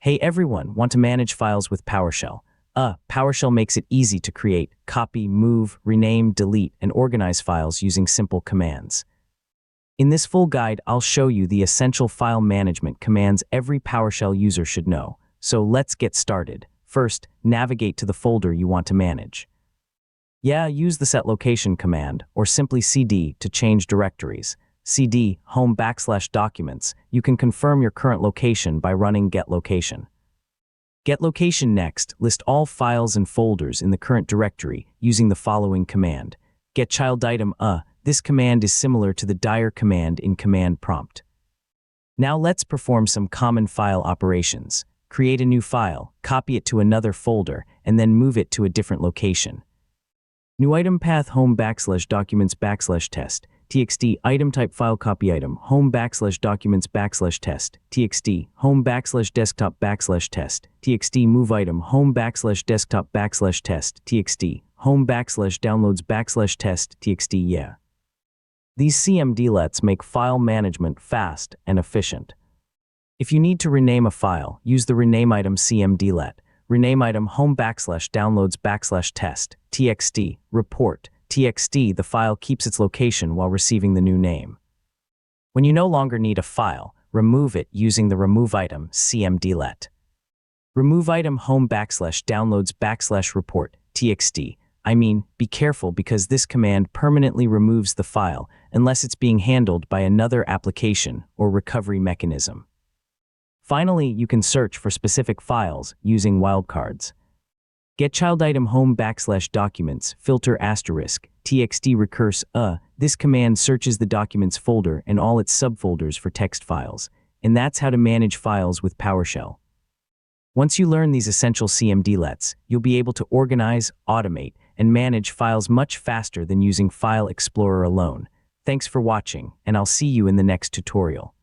Hey everyone, want to manage files with PowerShell? PowerShell makes it easy to create, copy, move, rename, delete, and organize files using simple commands. In this full guide, I'll show you the essential file management commands every PowerShell user should know. So let's get started. First, navigate to the folder you want to manage. Use the set location command, or simply cd to change directories. cd home/documents. You can confirm your current location by running get location. Get location next, list all files and folders in the current directory using the following command. Get child item. This command is similar to the dir command in command prompt. Now let's perform some common file operations. Create a new file, copy it to another folder, and then move it to a different location. New item path home/documents/test. txt item type file copy item home/documents/test. txt home/desktop/test. txt move item home/desktop/test. txt home/downloads/test. txt These cmdlets make file management fast and efficient. If you need to rename a file, use the rename item cmdlet. Rename item home/downloads/test. txt report. txt the file keeps its location while receiving the new name. When you no longer need a file, remove it using the remove item cmdlet. Remove item home/downloads/report. txt. Be careful because this command permanently removes the file unless it's being handled by another application or recovery mechanism. Finally, you can search for specific files using wildcards. Get child item home/documents filter *txt recurse. This command searches the documents folder and all its subfolders for text files. And that's how to manage files with PowerShell. Once you learn these essential cmdlets, you'll be able to organize, automate, and manage files much faster than using File Explorer alone. Thanks for watching, and I'll see you in the next tutorial.